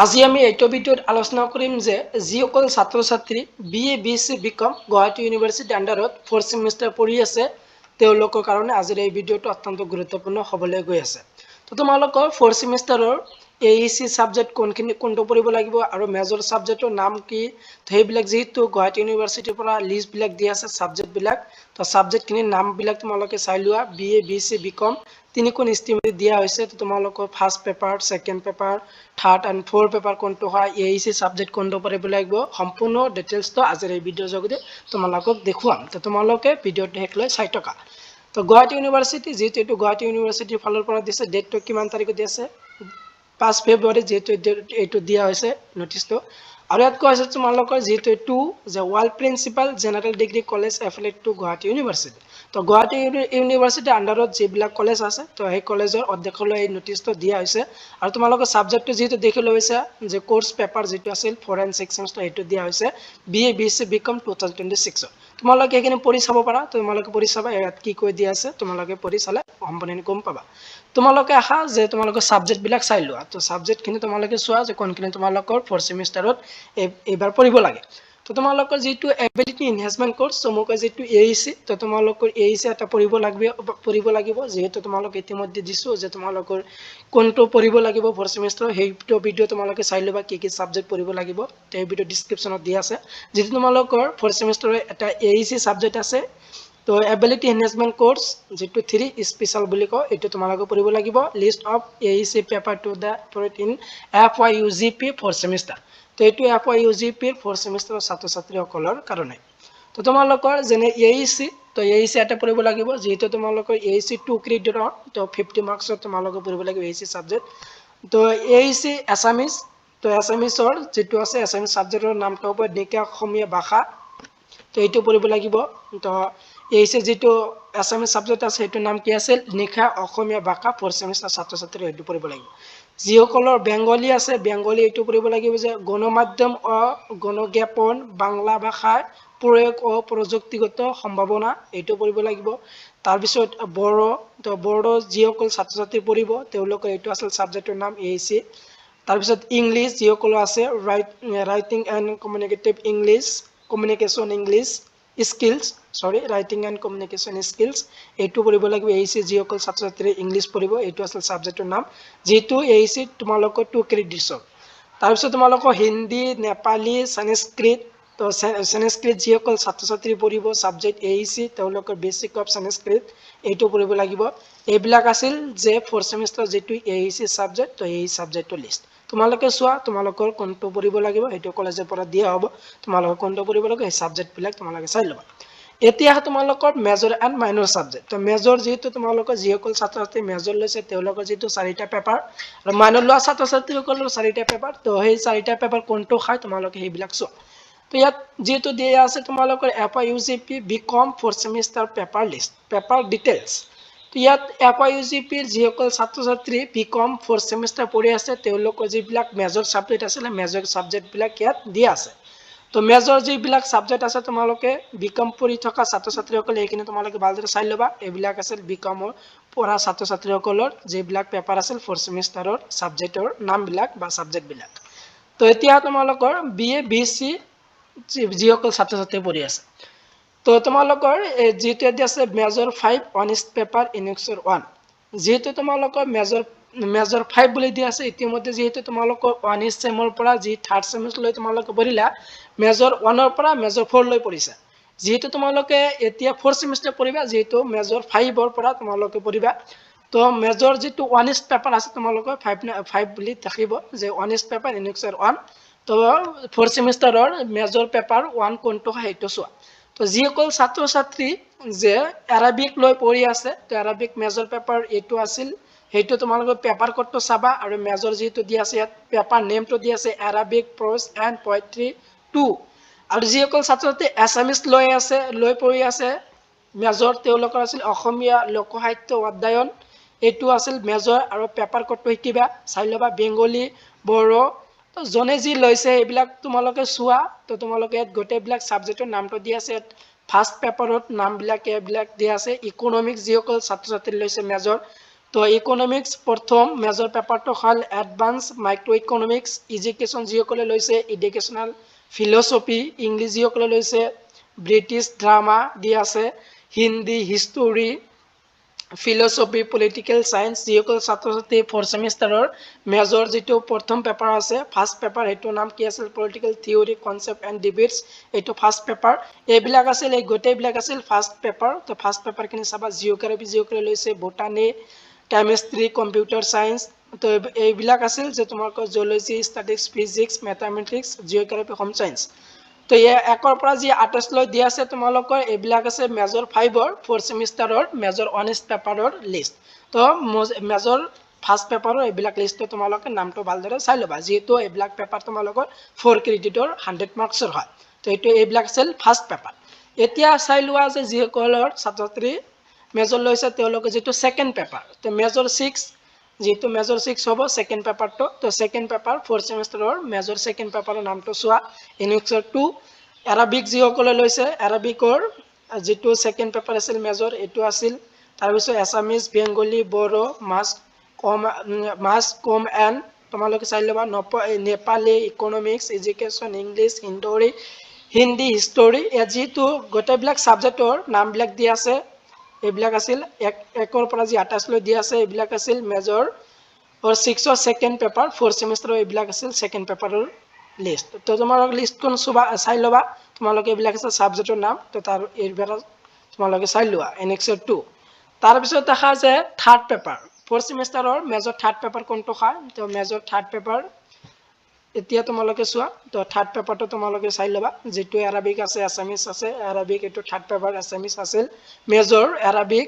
আজি আমি এইটো ভিডিঅ'ত আলোচনা কৰিম যে যিসকল ছাত্ৰ ছাত্ৰী BA BC BCom Guwahati university আণ্ডাৰত 4th সেমিষ্টাৰ পঢ়ি আছে তেওঁলোকৰ কাৰণে আজিৰ এই ভিডিঅ'টো অত্যন্ত গুৰুত্বপূৰ্ণ হ'বলৈ গৈ আছে। তো তোমালোকৰ 4th সেমিষ্টাৰৰ AEC সাবজেক্ট কোনটো পঢ়িব লাগিব আৰু মেজৰ সাবজেক্টৰ নাম কি সেইবিলাক যেহেতু গুৱাহাটী ইউনিভাৰ্চিটিৰ পৰা লিষ্ট বিলাক দিয়া আছে সাবজেক্ট বিলাক তো সাবজেক্ট খিনিৰ নাম বিলাক তোমালোকে চাই লোৱা BA BC BCom তিনিখন স্ট্ৰীমত দিয়া হৈছে তো তোমালোকৰ first paper second paper third and fourth paper কোনটো হয় AEC সাবজেক্ট কোনটো পঢ়িব লাগিব সম্পূৰ্ণ ডিটেইলছটো আজিৰ এই ভিডিঅ'ৰ যোগেদি তোমালোকক দেখুৱাম তো তোমালোকে ভিডিঅ'টো শেষ লৈ চাই থকা। তো গুৱাহাটী ইউনিভাৰ্চিটি যেহেতু এইটো গুৱাহাটী ইউনিভাৰ্চিটিৰ ফালৰ পৰা দিছে ডেটটো কিমান তাৰিখত দিছে 5 ফেব্ৰুৱাৰী যেহেতু এইটো দিয়া হৈছে নটিছটো আৰু ইয়াত কোৱা হৈছে তোমালোকৰ যেহেতু এইটো যে world principal general degree college affiliate to Guwahati university তো গুৱাহাটী ইউনিভাৰ্চিটিৰ আণ্ডাৰত যিবিলাক কলেজ আছে তো সেই কলেজৰ অধ্যক্ষলৈ এই নটিছটো দিয়া হৈছে আৰু তোমালোকৰ সাবজেক্টটো যেহেতু দেখি লৈছে যে কোৰ্স পেপাৰ যেটো আছিল 4 and 6 সেমিষ্টাৰ এইটো দিয়া হৈছে BA BC BCom 2026 তোমালোকে এখানে পঢ়ি চাব পাৰা তোমালোকে পঢ়ি চাবা ইয়াত কি কৈ দিয়া আছে তোমালোকে পঢ়ি চালে সম্পূৰ্ণ গম পাবা। তোমালোকে আহা যে তোমালোকৰ সাবজেক্ট বিলাক চাই লোৱা তো সাবজেক্ট খিনি তোমালোকে চোৱা যে কোনখিনি তোমালোকৰ 4th সেমিষ্টাৰত এবাৰ পঢ়িব লাগে। তো তোমালোকৰ যেটো এবিলিটি এনহান্সমেন্ট কোৰ্স সমুকৈ যেটো AEC তো তোমালোকৰ AEC এটা পঢ়িব লাগিব যেহেতু তোমালোক ইতিমধ্যে দিছো যে তোমালোকৰ কোনটো পঢ়িব লাগিব 4th সেমিষ্টাৰ হেইটো ভিডিও তোমালোকে চাই লবা কি সাবজেক্ট পঢ়িব লাগিব তে ভিডিও ডেসক্ৰিপচনত দিয়া আছে যেটো তোমালোকৰ 4th সেমিষ্টাৰৰ এটা AEC সাবজেক্ট আছে তো এবিলিটি এনহান্সমেন্ট কোর্স যেটো 3 স্পেশাল বুলি কয় এটো তোমালোকে পঢ়িব লাগিব list of AEC paper to the in FYUGP 4th semester তো এটো FYUGP 4th সেমিষ্টাৰৰ ছাত্ৰ ছাত্ৰীসকলৰ কাৰণে তো তোমালোকৰ যেনে AEC তো AEC এটা পঢ়িব লাগিব যেহেতু তোমালোকৰ AEC 2 ক্ৰেডিটৰ তো 50 মাৰ্কছৰ তোমালোকে পঢ়িব লাগিব AEC সাবজেক্ট তো AEC আসামিজ তো আসামিজৰ যেটো আছে আসামিজ সাবজেক্টৰ নামটো হ'ব নিকা অসমীয়া ভাষা তো এইটো পঢ়িব লাগিব তো AEC যেটো আসামিজ সাবজেক্ট আছে এটো নাম কি আছিল নিকা অসমীয়া ভাষা 4th সেমিষ্টাৰ ছাত্ৰ ছাত্ৰী এইটো পঢ়িব লাগিব। যিসকলৰ বেংগলী আছে বেংগলী এইটো পঢ়িব লাগিব যে গণমাধ্যম ও গণজ্ঞাপন বাংলা ভাষাৰ প্ৰয়োগ ও প্ৰযুক্তিগত সম্ভাৱনা এইটো পঢ়িব লাগিব। তাৰ পিছত বড়ো তো বড়ো যিসকল ছাত্ৰ ছাত্ৰী পঢ়িব তেওঁলোকৰ এইটো আছিল সাবজেক্টৰ নাম AEC। তাৰ পিছত ইংলিশ যিসকল আছে writing and communicative English communication English skills writing and communication skills এইটো পঢ়িব লাগিব AEC যিসকল ছাত্ৰ ছাত্ৰী ইংলিশ পঢ়িব এইটো আছিল সাবজেক্টৰ নাম যেটো AEC তোমালোকৰ 2 ক্ৰেডিটছ তাৰ পিছত তোমালোকৰ হিন্দী নেপালী সংস্কৃত তো সংস্কৃত যিসকল ছাত্ৰ ছাত্ৰী পঢ়িব সাবজেক্ট AEC তেওঁলোকৰ বেসিক অফ সংস্কৃত এইটো পঢ়িব লাগিব এইবিলাক আছিল যে 4th সেমিষ্টাৰ যেটো AEC সাবজেক্ট তো এই সাবজেক্টৰ লিষ্ট তোমালোকে চোৱা তোমালোকৰ কোনটো পঢ়িব লাগিব এইটো কলেজৰ পৰা দিয়া হ'ব তোমালোকে কোনটো পঢ়িব লাগিব এই সাবজেক্ট বিলাক তোমালোকে চাই লবা। এতিয়া তোমালোকৰ মেজৰ এন্ড মাইনৰ সাবজেক্ট তো মেজৰ যেটো তোমালোকৰ যিসকল ছাত্ৰ ছাত্ৰী মেজৰ লৈছে তেওঁলোকৰ যেটো 4টা পেপাৰ আৰু মাইনৰ লোৱা ছাত্ৰ ছাত্ৰীসকলৰ 4টা পেপাৰ তো সেই 4টা পেপাৰ কোনটো খাই তোমালোকে সেইবিলাক চোৱা। তো ইয়াত যেটো দিয়া আছে তোমালোকৰ FYUGP BCom 4th semester paper list paper details তো ইয়াত FYUGP যিসকল ছাত্ৰ ছাত্ৰী BCom 4th সেমিষ্টাৰ পঢ়ি আছে তেওঁলোকৰ যিবিলাক মেজৰ সাবজেক্ট আছে মেজৰ সাবজেক্ট বিলাক ইয়াত দিয়া আছে। তো মেজৰ যিবিলাক সাবজেক্ট আছে তোমালোকে BCom পঢ়ি থকা ছাত্ৰ ছাত্ৰীসকলে এইখিনি তোমালোকে ভালদৰে চাই লবা এইবিলাক আছিল BCom পঢ়া ছাত্ৰ ছাত্ৰীসকলৰ যিবিলাক পেপাৰ আছিল 4th সেমিষ্টাৰৰ সাবজেক্টৰ নামবিলাক বা সাবজেক্ট বিলাক। তো এতিয়া তোমালোকৰ BA BC যিসকল ছাত্ৰ ছাত্ৰী পঢ়ি আছে তো তোমালোকৰ যেটো আছে মেজৰ 5 অনেষ্ট পেপাৰ ইনএক্সৰ 1 যেটো তোমালোকৰ মেজৰ 5 বুলি দিয়া আছে ইতিমধ্যে যেটো তোমালোকৰ অনেষ্ট সেমৰ পৰা যি 3rd সেমিষ্টাৰ লৈ তোমালোকে পঢ়িলা মেজৰ 1 ৰ পৰা মেজৰ 4 লৈ পঢ়িছা যেটো তোমালোকে এতিয়া 4th সেমিষ্টাৰ পঢ়িবা যেটো মেজৰ 5 ৰ পৰা তোমালোকে পঢ়িবা তো মেজৰ যেটো অনেষ্ট পেপাৰ আছে তোমালোকৰ 5 বুলি থাকিব যে অনেষ্ট পেপাৰ ইনএক্সৰ 1 তো 4th সেমিষ্টাৰৰ মেজৰ পেপাৰ 1 কোনটো হয় সেইটো চোৱা। তো যিসকল ছাত্ৰ ছাত্ৰী যে আৰবিক লৈ পঢ়ি আছে তো আৰবিক মেজৰ পেপাৰ এইটো আছিল সেইটো তোমালোকে পেপাৰ কোডটো চাবা আৰু মেজৰ যেটো দিয়া আছে ইয়াত পেপাৰ নেমটো দিয়া আছে আৰবিক প্ৰ'জ এন্ড পোয়েট্ৰি 2 আৰু যিসকল ছাত্ৰ ছাত্ৰী আসামিজ লৈ পঢ়ি আছে মেজৰ তেওঁলোকৰ আছিল অসমীয়া লোক সাহিত্য অধ্যয়ন এইটো আছিল মেজৰ আৰু পেপাৰ কোডটো কিবা চাই লবা বেংগলী বড়ো তো জনে যি লৈছে এইবিলাক তোমালোকে চোৱা তো তোমালোকে ইয়াত গোটেইবিলাক সাবজেক্টৰ নামটো দিয়া আছে ফাৰ্স্ট পেপাৰত নামবিলাক এইবিলাক দিয়া আছে ইকোনমিক্স যিসকল ছাত্ৰ ছাত্ৰী লৈছে মেজৰ তো ইকোনমিক্স প্ৰথম মেজৰ পেপাৰটো হ'ল এডভান্স মাইক্ৰ' ইকনমিক্স, এডুকেশ্যন যিসকলে লৈছে এডুকেশ্যনেল ফিলচফি, ইংলিছ যিসকলে লৈছে ব্ৰিটিছ ড্ৰামা দি আছে, Hindi, history, philosophy, political science যিসকল ছাত্ৰ ছাত্ৰী 4th ছেমিষ্টাৰৰ মেজৰ যিটো প্ৰথম পেপাৰ আছে ফাৰ্ষ্ট পেপাৰ সেইটোৰ নাম কি আছিল পলিটিকেল থিয়ৰী কনচেপ্ট এণ্ড ডিবেটছ, এইটো ফাৰ্ষ্ট পেপাৰ। এইবিলাক আছিল এই গোটেইবিলাক আছিল ফাৰ্ষ্ট পেপাৰ। তো ফাৰ্ষ্ট পেপাৰখিনি চাবা জিঅ'গ্ৰাফি যিসকলে লৈছে, বটানী, কেমিষ্ট্ৰি, কম্পিউটাৰ চায়েন্স, তো এইবিলাক আছিল যে তোমালোকৰ geology, statics, physics, mathematics, geography, home science. তো একৰ পৰা যি 28 লৈ দিয়া আছে তোমালোকৰ এইবিলাক আছে মেজৰ 5ৰ 4th ছেমিষ্টাৰৰ মেজৰ অনাৰ্ছ পেপাৰৰ লিষ্ট। তো মেজৰ ফাৰ্ষ্ট পেপাৰৰ এইবিলাক লিষ্টটো তোমালোকে নামটো ভালদৰে চাই ল'বা, যিহেতু এইবিলাক পেপাৰ তোমালোকৰ 4 ক্ৰেডিটৰ 100 মাৰ্কছৰ হয়। তো এইবিলাক আছিল ফাৰ্ষ্ট পেপাৰ। এতিয়া চাই লোৱা যে যিসকলৰ ছাত্ৰ ছাত্ৰী মেজৰ লৈছে তেওঁলোকে যিটো ছেকেণ্ড পেপাৰ, তো মেজৰ 6 যেহেতু মেজৰ 6 হ'ব ছেকেণ্ড পেপাৰটো। তো ছেকেণ্ড পেপাৰ 4th ছেমিষ্টাৰৰ মেজৰ ছেকেণ্ড পেপাৰৰ নামটো চোৱা, ইনক্সাৰ 2। এৰাবিক যিসকলে লৈছে এৰাবিকৰ যিটো ছেকেণ্ড পেপাৰ আছিল মেজৰ এইটো আছিল। তাৰপিছত Assamese, Bengali, Bodo, mass com and তোমালোকে চাই ল'বা Nepali, economics, education, English, Hindi, history, যিটো গোটেইবিলাক ছাবজেক্টৰ নামবিলাক দিয়া আছে এইবিলাক আছিল একৰ পৰা যি 28 লৈ দিয়া আছে এইবিলাক আছিল মেজৰ 6ৰ ছেকেণ্ড পেপাৰ 4th ছেমিষ্টাৰৰ এইবিলাক আছিল ছেকেণ্ড পেপাৰৰ লিষ্ট। তো তোমালোকে লিষ্টখন চাই ল'বা, তোমালোকে এইবিলাক আছে ছাবজেক্টৰ নাম, তো তাৰ এইবিলাক তোমালোকে চাই লোৱা এনেক্সাৰ 2। তাৰপিছত দেখা যে থাৰ্ড পেপাৰ 4th ছেমিষ্টাৰৰ মেজৰ থাৰ্ড পেপাৰ কোনটো হয়, তো মেজৰ থাৰ্ড পেপাৰ এতিয়া তোমালোকে চোৱা। তো থাৰ্ড পেপাৰটো তোমালোকে চাই ল'বা, যিটো এৰাবিক আছে, এছামিছ আছে, এৰাবিক এইটো থাৰ্ড পেপাৰ এছামিছ আছিল মেজৰ এৰাবিক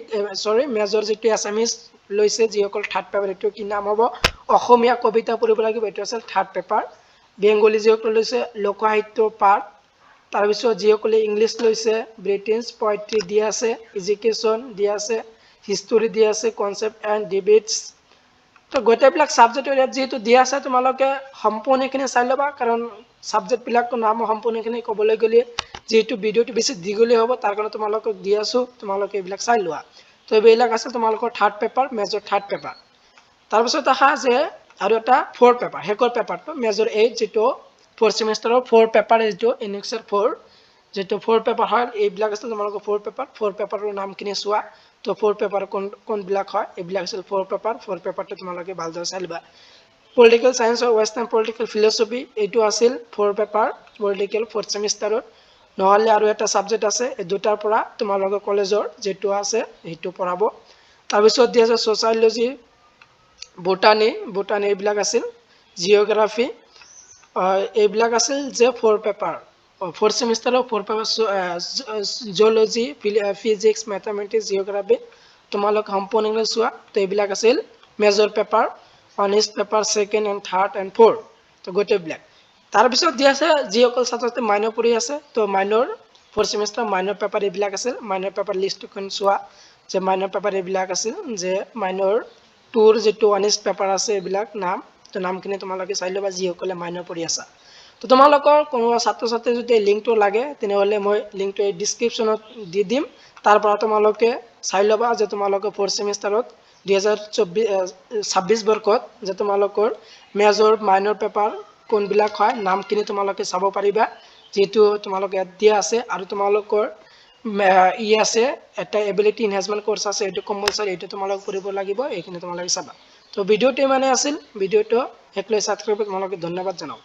মেজৰ যিটো এছামিছ লৈছে যিসকল থাৰ্ড পেপাৰ এইটো কি নাম হ'ব, অসমীয়া কবিতা পঢ়িব লাগিব, এইটো আছিল থাৰ্ড পেপাৰ। বেংগলী যিসকলে লৈছে লোক সাহিত্য পাঠ, তাৰপিছত যিসকলে ইংলিছ লৈছে ব্ৰিটিছ পয়েট্ৰি দিয়া আছে, এডুকেশ্যন দিয়া আছে, হিষ্টৰী দিয়া আছে, কনচেপ্ট এণ্ড ডিবেটছ। তো গোটেইবিলাক ছাবজেক্টৰ ইয়াত যিহেতু দিয়া আছে তোমালোকে সম্পূৰ্ণখিনি চাই ল'বা, কাৰণ ছাবজেক্টবিলাকতো নাম সম্পূৰ্ণখিনি ক'বলৈ গ'লে যিহেতু ভিডিঅ'টো বেছি দীঘলীয়া হ'ব তাৰ কাৰণে তোমালোকক দি আছোঁ, তোমালোকে এইবিলাক চাই লোৱা। তো এইবিলাক আছে তোমালোকৰ third paper major third paper. তাৰপিছত আহা যে আৰু এটা 4th পেপাৰ শেষৰ পেপাৰটো মেজৰ 8 যিটো 4th ছেমিষ্টাৰৰ 4th পেপাৰ যিটো ইনক্সাৰ 4 যিটো 4th পেপাৰ হয় এইবিলাক আছিল তোমালোকৰ 4th পেপাৰ। 4th পেপাৰৰ নামখিনি চোৱা, তো 4th পেপাৰ কোনবিলাক হয় এইবিলাক আছিল 4th পেপাৰ। 4th পেপাৰটো তোমালোকে ভালদৰে চাই ল'বা। পলিটিকেল চায়েন্স আৰু ৱেষ্টাৰ্ণ পলিটিকেল ফিলচফি এইটো আছিল 4th পেপাৰ পলিটিকেল 4th ছেমিষ্টাৰত। নহ'লে আৰু এটা ছাবজেক্ট আছে এই দুটাৰ পৰা তোমালোকৰ কলেজৰ যিটো আছে সেইটো পঢ়াব। তাৰপিছত দিয়া আছে ছ'চিয়লজি, বটানী এইবিলাক আছিল, জিঅ'গ্ৰাফি এইবিলাক আছিল যে 4th paper 4th ছেমিষ্টাৰৰ 4th paper. Geology, physics, mathematics, geography তোমালোক সম্পূৰ্ণকৈ চোৱা। তো এইবিলাক আছিল major paper honours paper second and third and 4th, তো গোটেইবিলাক। তাৰপিছত দিয়া আছে যিসকল ছাত্ৰ ছাত্ৰী মাইনৰ পঢ়ি আছে, তো minor 4th semester minor paper এইবিলাক আছিল। মাইনৰ পেপাৰ লিষ্টখন চোৱা যে মাইনৰ পেপাৰ এইবিলাক আছিল যে মাইনৰ 2ৰ যিটো অনাৰ্ছ পেপাৰ আছে এইবিলাক নাম, তো নামখিনি তোমালোকে চাই ল'বা যিসকলে মাইনৰ পঢ়ি আছা। তো তোমালোকৰ কোনোবা ছাত্ৰ ছাত্ৰী যদি এই লিংকটো লাগে তেনেহ'লে মই লিংকটো এই ডিছক্ৰিপশ্যনত দি দিম, তাৰ পৰা তোমালোকে চাই ল'বা যে তোমালোকে 4th ছেমিষ্টাৰত 2026 বৰ্ষত যে তোমালোকৰ মেজৰ মাইনৰ পেপাৰ কোনবিলাক হয় নামখিনি তোমালোকে চাব পাৰিবা, যিহেতু তোমালোকে ইয়াত দিয়া আছে। আৰু তোমালোকৰ আছে এটা এবিলিটি এনহেঞ্চমেণ্ট কোৰ্চ আছে, এইটো কম্পালচাৰী, এইটো তোমালোকে কৰিব লাগিব, এইখিনি তোমালোকে চাবা। তো ভিডিঅ'টো ইমানেই আছিল, ভিডিঅ'টো শেষলৈ ছাবস্ক্ৰাইব কৰি তোমালোকে ধন্যবাদ জনাওঁ।